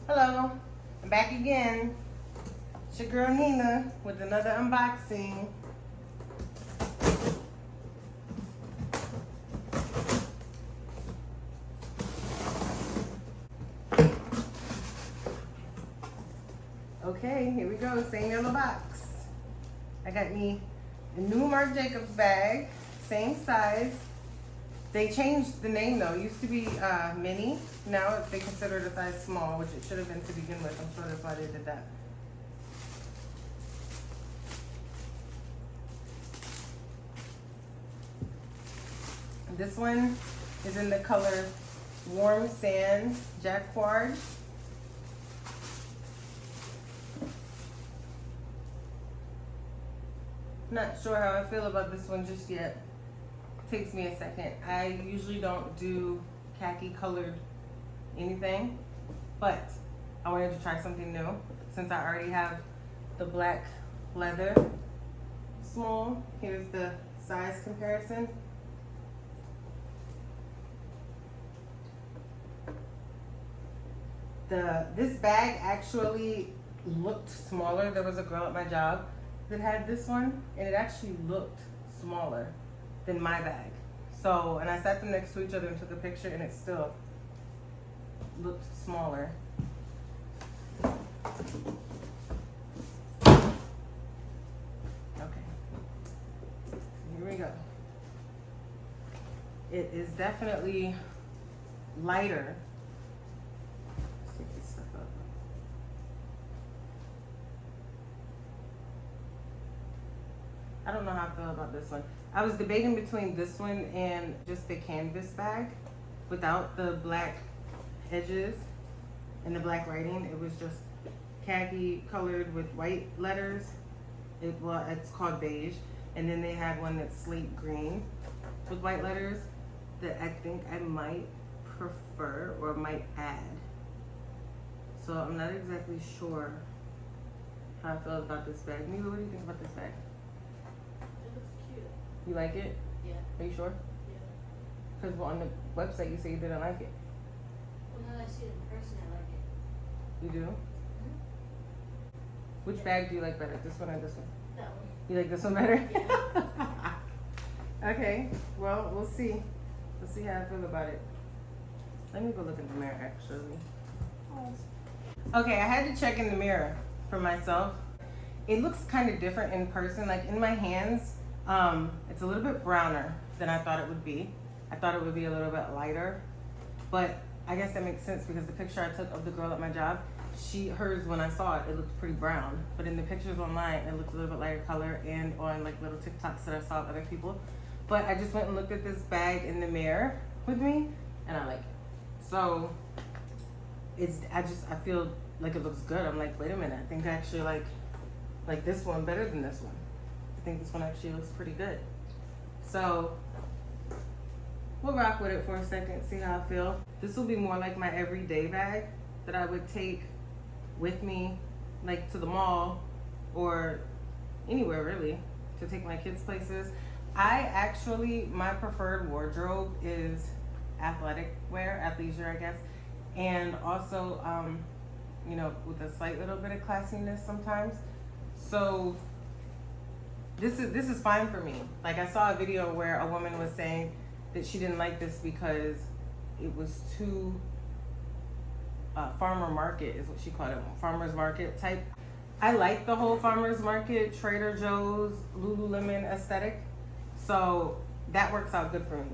Hello, I'm back again. It's your girl Nina with another unboxing. Okay, here we go, same yellow box. I got me a new Marc Jacobs bag, same size. They changed the name though. It used to be mini. Now they consider it a size small, which it should have been to begin with. I'm sure that's why they did that. This one is in the color Warm Sand Jacquard. Not sure how I feel about this one just yet. Takes me a second. I usually don't do khaki colored anything, but I wanted to try something new since I already have the black leather small. Here's the size comparison. This bag actually looked smaller. There was a girl at my job that had this one, and it actually looked smaller than my bag. So, and I sat them next to each other and took a picture, and it still looked smaller. Okay, here we go. It is definitely lighter. Let's take this stuff up. I don't know how I feel about this one. I was debating between this one and just the canvas bag without the black edges and the black writing. It was just khaki colored with white letters. It's called beige. And then they had one that's slate green with white letters that I think I might prefer or might add. So I'm not exactly sure how I feel about this bag. Mila, what do you think about this bag? You like it? Yeah. Are you sure? Yeah. Because on the website you say you didn't like it. Well, now that I see it in person, I like it. You do? Mm-hmm. Which bag do you like better? This one or this one? That one. You like this one better? Yeah. Okay. Well, we'll see. We'll see how I feel about it. Let me go look in the mirror actually. Okay, I had to check in the mirror for myself. It looks kind of different in person. Like in my hands, it's a little bit browner than I thought it would be. I thought it would be a little bit lighter, but I guess that makes sense because the picture I took of the girl at my job, hers when I saw it, it looked pretty brown, but in the pictures online, it looked a little bit lighter color, and on like little TikToks that I saw of other people. But I just went and looked at this bag in the mirror with me, and I like it. So I feel like it looks good. I'm like, wait a minute, I think I actually like this one better than this one. I think this one actually looks pretty good. So we'll rock with it for a second, see how I feel. This will be more like my everyday bag that I would take with me, like to the mall or anywhere really, to take my kids places. My preferred wardrobe is athletic wear, athleisure I guess, and also, you know, with a slight little bit of classiness sometimes. So this is fine for me. Like I saw a video where a woman was saying that she didn't like this because it was too farmer market is what she called it, farmer's market type. I like the whole farmer's market, Trader Joe's, Lululemon aesthetic. So that works out good for me.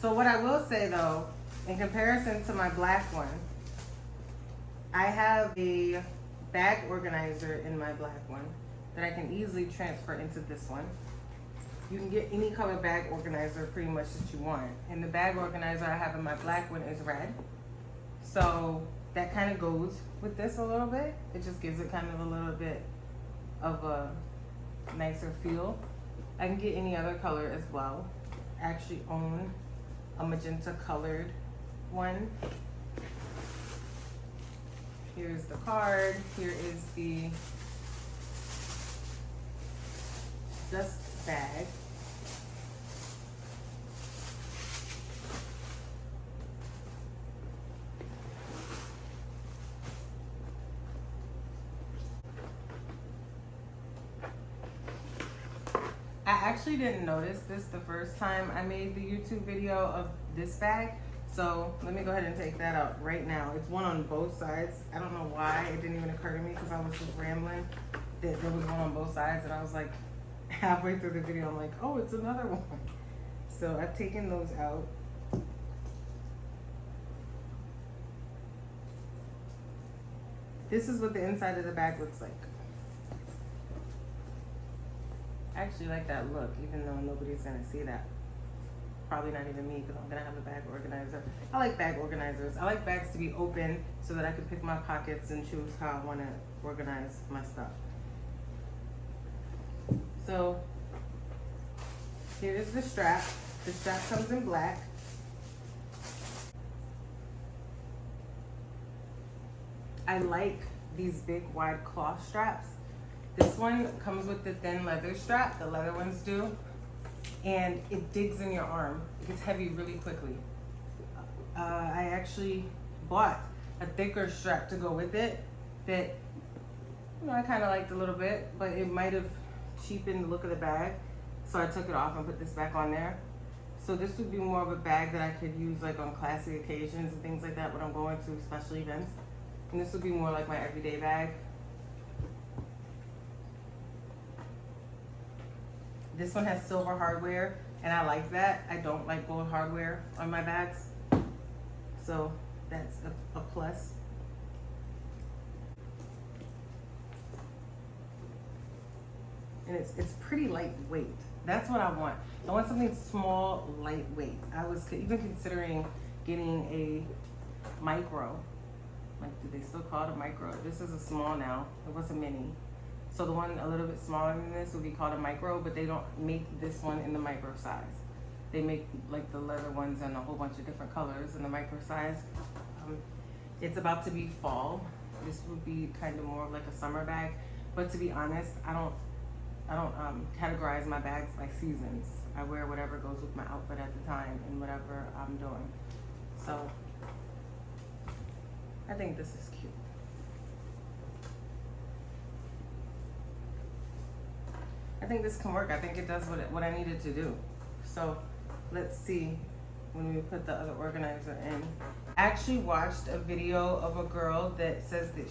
So what I will say though, in comparison to my black one, I have a bag organizer in my black one that I can easily transfer into this one. You can get any color bag organizer pretty much that you want. And the bag organizer I have in my black one is red. So that kind of goes with this a little bit. It just gives it kind of a little bit of a nicer feel. I can get any other color as well. I actually own a magenta colored one. Here's the card. Here is the dust bag. I actually didn't notice this the first time I made the YouTube video of this bag. So let me go ahead and take that out right now. It's one on both sides. I don't know why it didn't even occur to me because I was just rambling that there was one on both sides, and I was like halfway through the video, I'm like, oh, it's another one. So I've taken those out. This is what the inside of the bag looks like. I actually like that look, even though nobody's gonna see that. Probably not even me, because I'm gonna have a bag organizer. I like bag organizers. I like bags to be open so that I can pick my pockets and choose how I wanna organize my stuff. So here is the strap. The strap comes in black. I like these big wide cloth straps. This one comes with the thin leather strap, the leather ones do, and it digs in your arm. It gets heavy really quickly. I actually bought a thicker strap to go with it that, you know, I kind of liked a little bit, but it might have cheapened the look of the bag. So I took it off and put this back on there. So this would be more of a bag that I could use like on classy occasions and things like that when I'm going to special events. And this would be more like my everyday bag. This one has silver hardware, and I like that. I don't like gold hardware on my bags. So that's a plus. And it's pretty lightweight. That's what I want. I want something small, lightweight. I was even considering getting a micro. Like, do they still call it a micro? This is a small now. It was a mini. So the one a little bit smaller than this would be called a micro, but they don't make this one in the micro size. They make like the leather ones in a whole bunch of different colors in the micro size. It's about to be fall. This would be kind of more of like a summer bag. But to be honest, I don't categorize my bags by seasons. I wear whatever goes with my outfit at the time and whatever I'm doing. So I think this is cute. I think this can work. I think it does what I needed to do. So let's see when we put the other organizer in. I actually watched a video of a girl that says that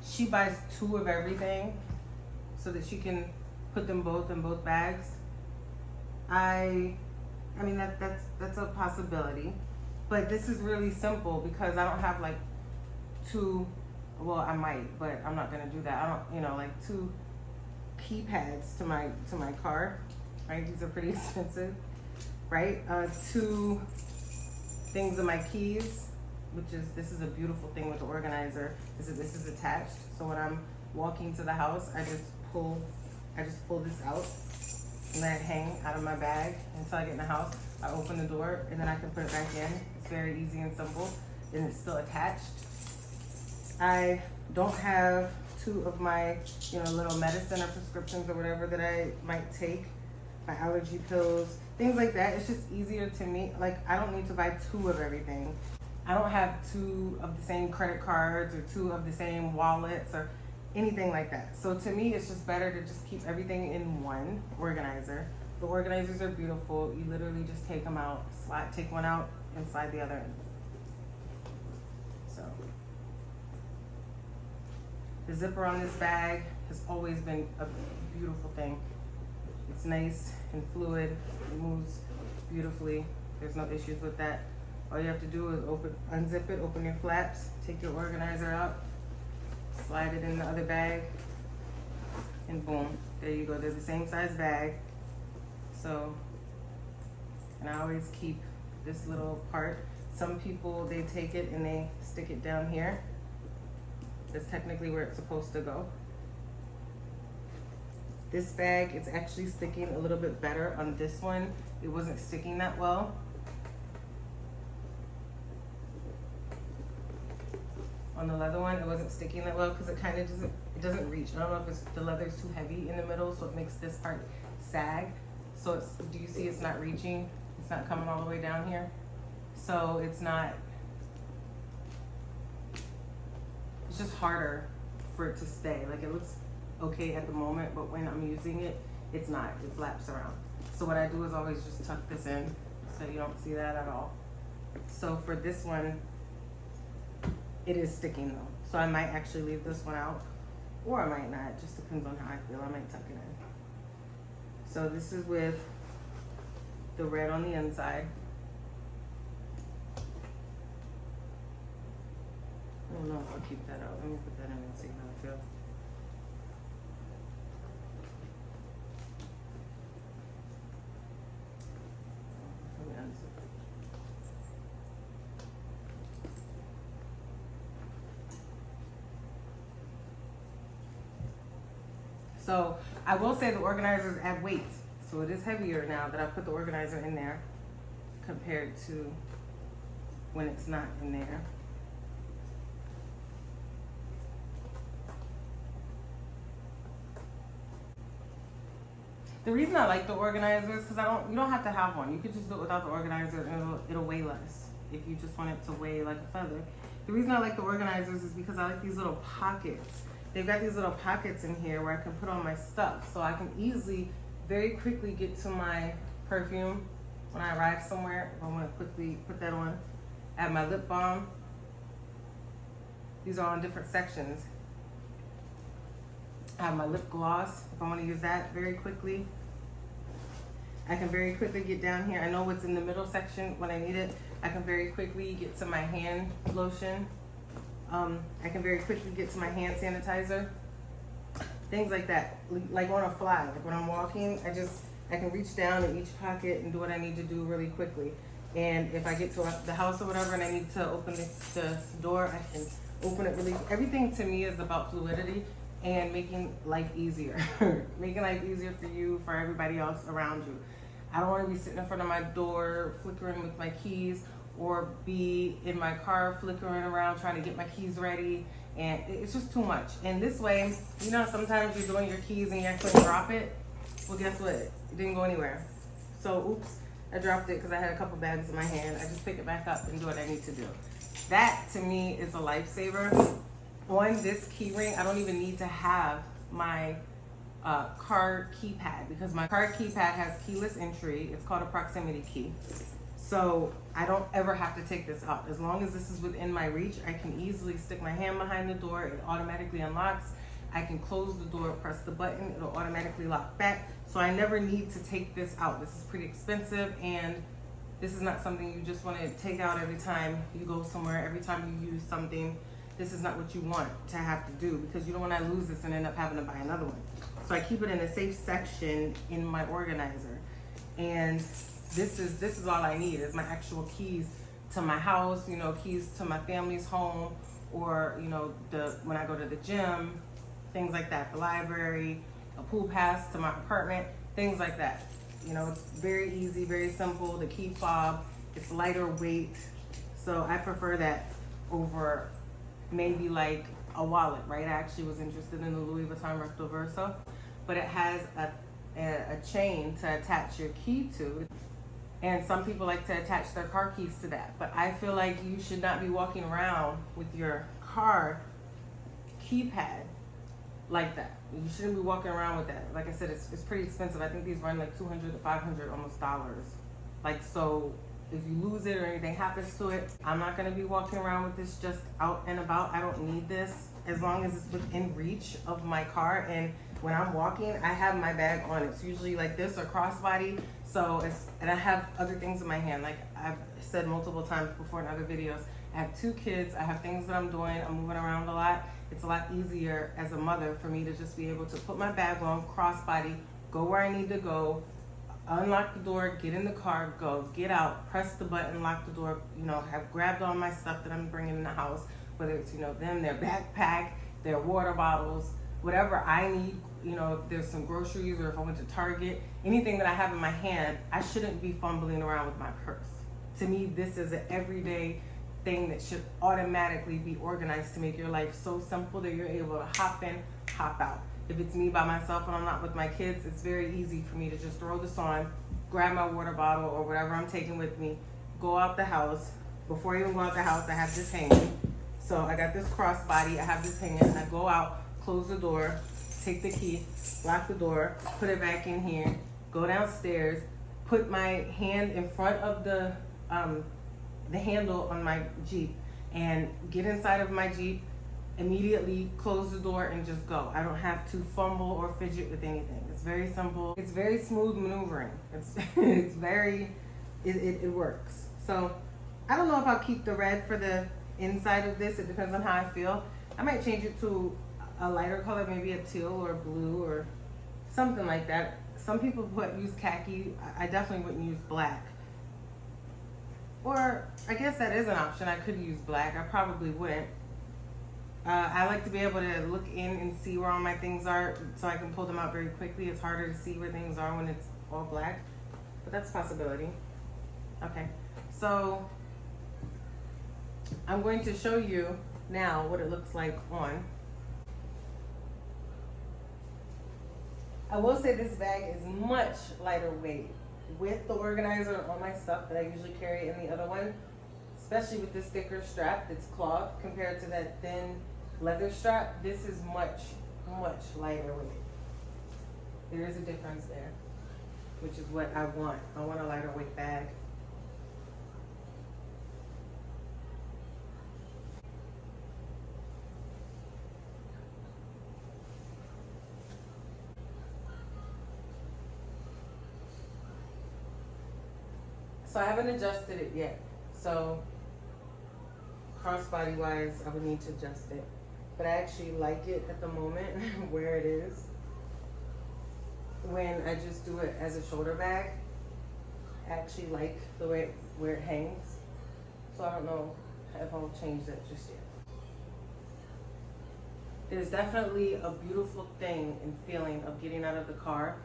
she buys 2 of everything so that she can put them both in both bags. I mean that's a possibility, but this is really simple because I don't have like 2. Well, I might, but I'm not gonna do that. I don't, you know, like 2 keypads to my car, right? These are pretty expensive, right? 2 things of my keys, this is a beautiful thing with the organizer. This is attached, so when I'm walking to the house, I just pull this out and let it hang out of my bag until I get in the house. I open the door and then I can put it back in. It's very easy and simple, and it's still attached. I don't have 2 of my, you know, little medicine or prescriptions or whatever that I might take, my allergy pills, things like that. It's just easier to me. Like, I don't need to buy 2 of everything. I don't have 2 of the same credit cards or 2 of the same wallets or anything like that. So to me, it's just better to just keep everything in one organizer. The organizers are beautiful. You literally just take them out, take one out and slide the other in. So the zipper on this bag has always been a beautiful thing. It's nice and fluid. It moves beautifully. There's no issues with that. All you have to do is unzip it, open your flaps, take your organizer out, slide it in the other bag, and boom, there you go. They're the same size bag. So, and I always keep this little part. Some people, they take it and they stick it down here. That's technically where it's supposed to go. This bag, it's actually sticking a little bit better on this one. It wasn't sticking that well. On the leather one, it wasn't sticking that well because it kind of doesn't reach. I don't know if it's the leather's too heavy in the middle, so it makes this part sag. So do you see it's not reaching? It's not coming all the way down here. So it's just harder for it to stay. Like, it looks okay at the moment, but when I'm using it, it's not, it flaps around. So what I do is always just tuck this in so you don't see that at all. So for this one, it is sticking though. So I might actually leave this one out, or I might not. It just depends on how I feel. I might tuck it in. So this is with the red on the inside. I don't know if I'll keep that out. Let me put that in and see how I feel. Let me unzip it. So I will say the organizers add weight. So it is heavier now that I put the organizer in there compared to when it's not in there. The reason I like the organizer is because you don't have to have one. You could just do it without the organizer and it'll weigh less if you just want it to weigh like a feather. The reason I like the organizers is because I like these little pockets. They've got these little pockets in here where I can put on my stuff. So I can easily, very quickly get to my perfume when I arrive somewhere. If I want to quickly put that on. I have my lip balm. These are on different sections. I have my lip gloss, if I want to use that very quickly. I can very quickly get down here. I know what's in the middle section when I need it. I can very quickly get to my hand lotion. I can very quickly get to my hand sanitizer. Things like that, like on a fly. Like when I'm walking, I can reach down in each pocket and do what I need to do really quickly. And if I get to the house or whatever and I need to open the door, I can open it really. Everything to me is about fluidity and making life easier. Making life easier for you, for everybody else around you. I don't want to be sitting in front of my door flickering with my keys, or be in my car flickering around trying to get my keys ready, and it's just too much. And this way, you know, sometimes you're doing your keys and you actually drop it. Well, guess what? It didn't go anywhere. So, oops, I dropped it because I had a couple bags in my hand. I just pick it back up and do what I need to do. That, to me, is a lifesaver. On this key ring, I don't even need to have my card keypad, because my card keypad has keyless entry. It's called a proximity key. So I don't ever have to take this out. As long as this is within my reach, I can easily stick my hand behind the door. It automatically unlocks. I can close the door, press the button, it'll automatically lock back. So I never need to take this out. This is pretty expensive, and this is not something you just want to take out every time you go somewhere, every time you use something. This is not what you want to have to do, because you don't want to lose this and end up having to buy another one. So I keep it in a safe section in my organizer. And this is all I need, is my actual keys to my house, you know, keys to my family's home, or, you know, when I go to the gym, things like that, the library, a pool pass to my apartment, things like that. You know, it's very easy, very simple. The key fob, it's lighter weight. So I prefer that over maybe like a wallet, right? I actually was interested in the Louis Vuitton Recto Verso, but it has a chain to attach your key to. And some people like to attach their car keys to that. But I feel like you should not be walking around with your car keypad like that. You shouldn't be walking around with that. Like I said, it's pretty expensive. I think these run like $200 to $500 almost dollars. Like, so if you lose it or anything happens to it, I'm not gonna be walking around with this just out and about. I don't need this, as long as it's within reach of my car. And when I'm walking, I have my bag on. It's usually like this or crossbody. So and I have other things in my hand. Like I've said multiple times before in other videos, I have 2 kids. I have things that I'm doing. I'm moving around a lot. It's a lot easier as a mother for me to just be able to put my bag on, crossbody, go where I need to go, unlock the door, get in the car, go, get out, press the button, lock the door, you know, have grabbed all my stuff that I'm bringing in the house, whether it's, you know, them, their backpack, their water bottles, whatever I need, you know, if there's some groceries or if I went to Target, anything that I have in my hand, I shouldn't be fumbling around with my purse. To me, this is an everyday thing that should automatically be organized to make your life so simple that you're able to hop in, hop out. If it's me by myself and I'm not with my kids, it's very easy for me to just throw this on, grab my water bottle or whatever I'm taking with me, go out the house. Before I even go out the house, I have this hanging. So I got this crossbody, I have this hanging. I go out, close the door, take the key, lock the door, put it back in here, go downstairs, put my hand in front of the handle on my Jeep, and get inside of my Jeep, immediately close the door and just go. I don't have to fumble or fidget with anything. It's very simple. It's very smooth maneuvering. It's very, it works. So I don't know if I'll keep the red for the inside of this. It depends on how I feel. I might change it to a lighter color, maybe a teal or blue or something like that. Some people use khaki. I definitely wouldn't use black. Or I guess that is an option. I could use black. I probably wouldn't. I like to be able to look in and see where all my things are so I can pull them out very quickly. It's harder to see where things are when it's all black, but that's a possibility. Okay, so I'm going to show you now what it looks like on. I will say this bag is much lighter weight with the organizer and all my stuff that I usually carry in the other one, especially with this thicker strap that's cloth compared to that thin leather strap. This is much lighter weight. There is a difference there, which is what I want. I want a lighter weight bag. So I haven't adjusted it yet. So crossbody wise, I would need to adjust it. But I actually like it at the moment where it is. When I just do it as a shoulder bag, I actually like the way where it hangs. So I don't know if I'll change that just yet. There's definitely a beautiful thing and feeling of getting out of the car,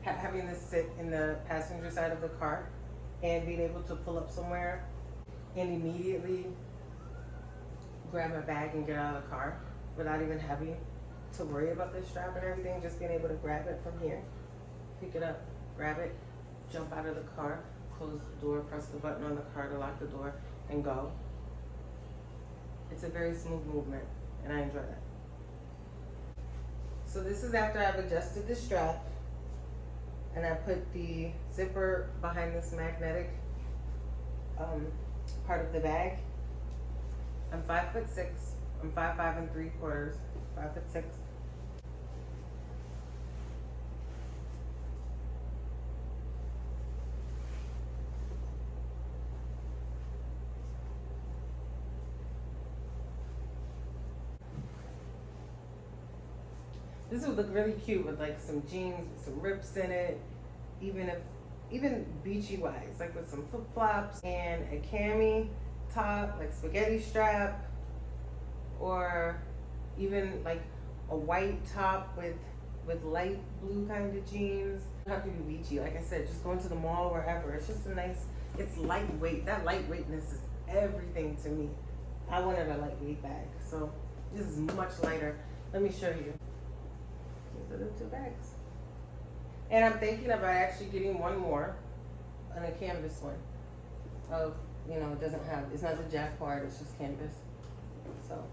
having this sit in the passenger side of the car, and being able to pull up somewhere and immediately grab my bag and get out of the car without even having to worry about the strap and everything, just being able to grab it from here, pick it up, grab it, jump out of the car, close the door, press the button on the car to lock the door, and go. It's a very smooth movement, and I enjoy that. So this is after I've adjusted the strap, and I put the zipper behind this magnetic part of the bag. I'm 5'6". I'm 5'5"3/4", 5'6". This would look really cute with like some jeans with some rips in it, even beachy wise, like with some flip flops and a cami top, like spaghetti strap, or even like a white top with light blue kind of jeans. You don't have to be beachy, like I said, just going to the mall, wherever. It's just a nice, it's lightweight. That lightweightness is everything to me. I wanted a lightweight bag, so this is much lighter. Let me show you. These are the two bags. And I'm thinking about actually getting one more, on a canvas one. Of, you know, it doesn't have, it's not the jacquard, it's just canvas. So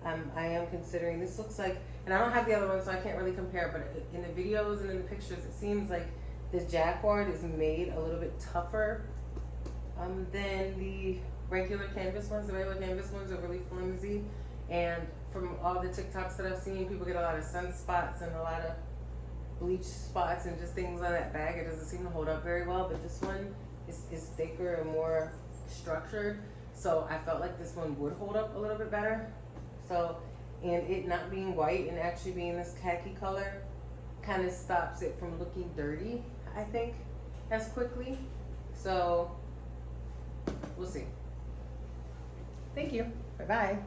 I am considering, this looks like, and I don't have the other one so I can't really compare, but in the videos and in the pictures it seems like this jacquard is made a little bit tougher than the regular canvas ones. The regular canvas ones are really flimsy, and from all the TikToks that I've seen, people get a lot of sunspots and a lot of bleach spots and just things on that bag. It doesn't seem to hold up very well, but this one is thicker and more structured, so I felt like this one would hold up a little bit better. So, and it not being white and actually being this khaki color kind of stops it from looking dirty, I think, as quickly. So we'll see. Thank you. Bye-bye.